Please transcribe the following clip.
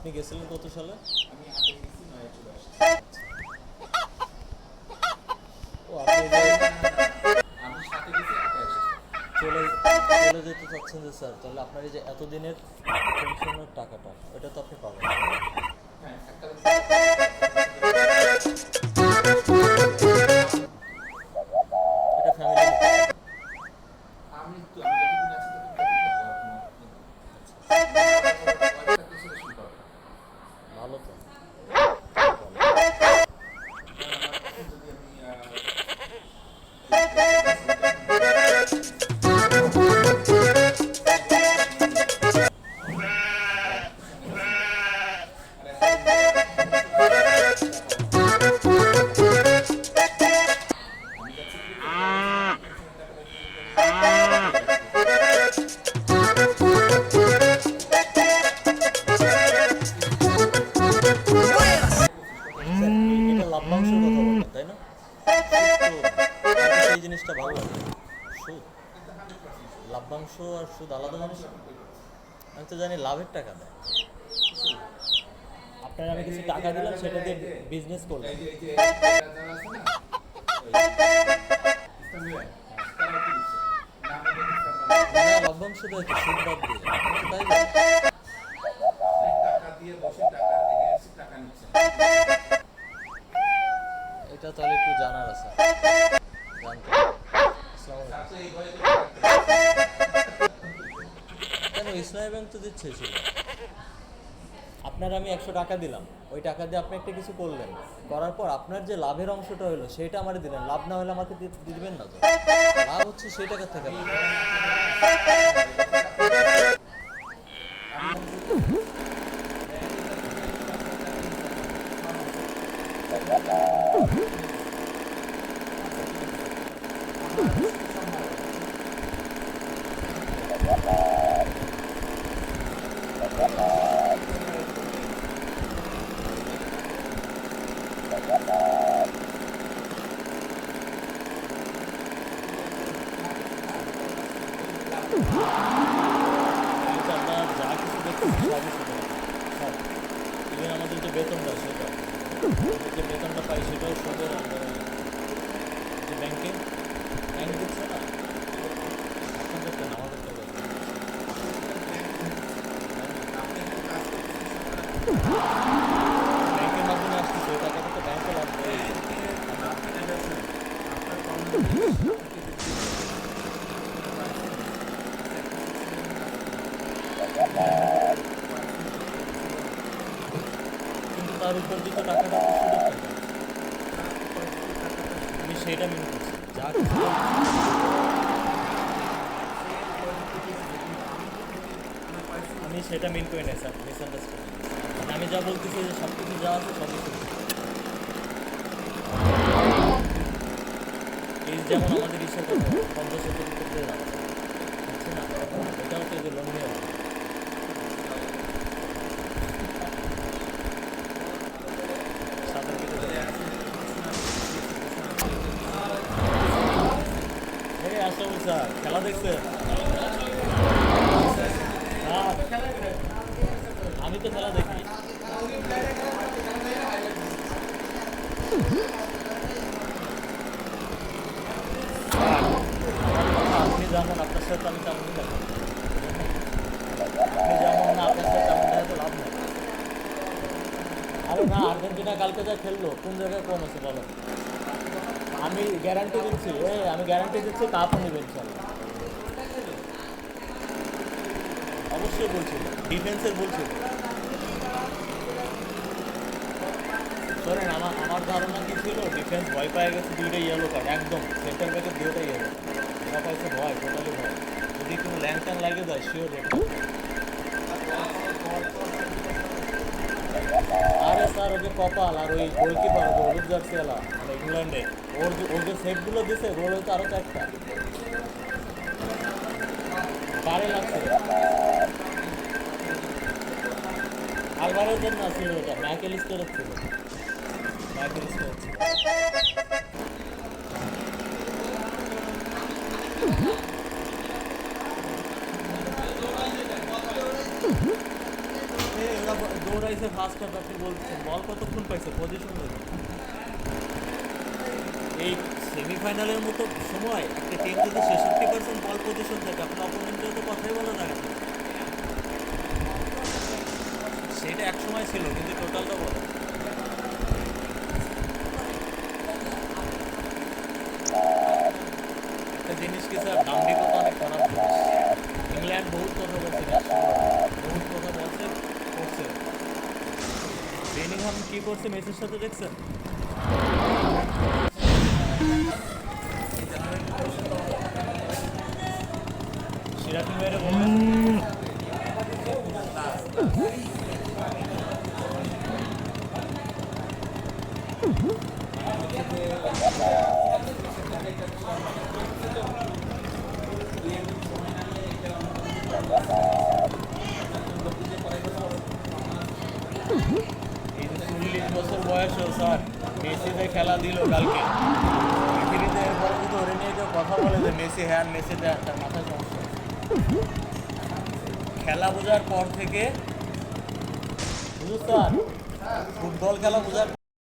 আপনি গেছিলেন কত সালে? আমি আগে গেছি, নয় চলে আসছি। ও আপনি যে আমি সাথে গেছি, আগে আসছি। চলে চলে যেতে চাচ্ছেন যে স্যার, তাহলে আপনার এই যে এতদিনের পেনশনের টাকাটা ওটা তো আপনি পাবেন, তাই না? হ্যাঁ, একটা এটা ফ্যামিলি নিতে পারে। আমি তো আমি যতদিন আছি ততদিন আচ্ছা আমার ওয়াইফ থাকতে সেটা শুরু করবে। ভালো তো, ভালো। কারণ আমার এখন যদি আমি আমি যাচ্ছি কি পেনশনের টাকাটা স্যার এটা লভ্যাংশের কথা বললেন তাই না? সুদ তো আমার কাছে এই জিনিসটা ভালো লাগে। সুদ, লাভ্যাংশ আর সুদ আলাদা জিনিস না? আমি তো জানি লাভের টাকা দেয়। আপনার আমি কিছু টাকা দিলাম, সেটা দিয়ে বিজনেস করলাম। এই যে যারা আছে না ওই ইসলামী ব্যাংক, তারা কি দিচ্ছে নামে না, লভ্যাংশ দেয় তো, সুদ বাদ দিয়ে। আমি তো তাই জানি। টাকা দিয়ে বসে টাকা এগেন্সে টাকা নিচ্ছে। এটা তাহলে একটু জানার আছে, জানতে হবে। আসসালামু তার আলাইকুম। তো এই ভয়ে কেন, ইসলামী ব্যাংক তো দিচ্ছে ছিল। আপনার আমি 100 টাকা দিলাম, ওই টাকা দিয়ে আপনি একটা কিছু করলেন, করার পর আপনার যে লাভের অংশটা হলো সেটা আমারে দিলেন, লাভ না হলে আমাকে দিবেন না তো? লাভ হচ্ছে সেই টাকার থেকে আমার। কিন্তু আপনার যা কিছু দেখতেছি সবই সুদের। সব, ইভেন আমাদের যে বেতনটা সেটা, আমাদের যে বেতনটা পাই সেটাও সুদের আন্ডারে। যে ব্যাংকে ব্যাংক দিচ্ছে না, আপনাদের তো না, আমাদের তো দেয় না। ব্যাংকের মাধ্যমে আসতেছে, ওই টাকাটা তো ব্যাংকে লাভ দেয়। কিন্তু তার উপর দিতে টাকাটা তো সুদের টাকা। আমি সেইটা মেনে করছি, যা কিছু আমি সেটা মিন করে নাই স্যার, মিসআন্ডারস্ট্যান্ডিং। আমি যা বলতেছি যে সব কিছু যা আছে সবই সুদ। এই যেমন আমাদের ইসের কথা 50-70 করতে যাচ্ছে, হচ্ছে না? এটাও তো এই যে লোন নিয়ে হবে। সাঁতার কেটে দেয়। এই আশরাফুল স্যার, খেলা দেখছেন? হ্যাঁ, আমি তো খেলা দেখি। আপনি যেমন, আপনার সাথে আমি তেমনই দেখি। আপনি যেমন না, আপনার সাথে তেমন দেখা তো লাভ নেই। আরে না, আর্জেন্টিনা কালকে যা খেললো, কোন জায়গায় কম আছে বলো? আমি গ্যারান্টি দিচ্ছি, আমি গ্যারান্টি দিচ্ছি কাপও নেবে ইনশাল্লাহ। অবশ্যই বলছিল, ডিফেন্সের বলছিল। শোনেন, আমার ধারণা কি ছিল, ডিফেন্স ভয় পেয়ে গেছে, দুইটা ইয়েলো কার্ড একদম, সেন্টার ব্যাকের দুইটা ইয়েলো কার্ড। ওরা পাইছে ভয়, টোটালি ভয়। যদি কোনো ল্যাং ট্যাং লাগে যায় শিওর রেড। আরে স্যার, ওকে কপাল, আর ওই গোলকিপার ওকে হলুদ জার্সিওয়ালা মানে ইংল্যান্ডে, ওর যে সেটগুলো দিছে, গোল হয়তো আরও 4টা। বারে লাগছে। আলভারেজের না ছিল ওটা, ম্যাকেলিস্টারের ছিল। ম্যাকেলিস্টারের ছিল। ওরা দৌড়াইছে ফার্স্ট হাফ, আপনি বলছেন বল কতক্ষণ পাইছে, পজিশন এই সেমিফাইনালের মতো সময় একটা টিম যদি 66% বল পজিশন থাকে, আপনার অপোনেন্টের তো কথাই বলা যায় না। সেটা এক সময় ছিল, কিন্তু টোটালটা বলে একটা জিনিস কি স্যার, দাম্ভিকতা অনেক খারাপ জিনিস। ইংল্যান্ড বহুত কথা বলছে, বহুত কথা বলছে, করছে। বেনিংহাম কি করছে মেসির সাথে দেখছেন? সিরাকিং বাইরে বলবেন এই যে 40 বছর বয়সেও স্যার মেসিতে খেলা দিল কালকে পৃথিবীতে, এরপরে যদি ধরে নিয়ে কেউ কথা বলে যে মেসি হ্যাঁ মেসি দেয়, তার মাথায় সমস্যা। খেলা বোঝার পর থেকে, বুঝুন স্যার, ফুটবল খেলা বোঝার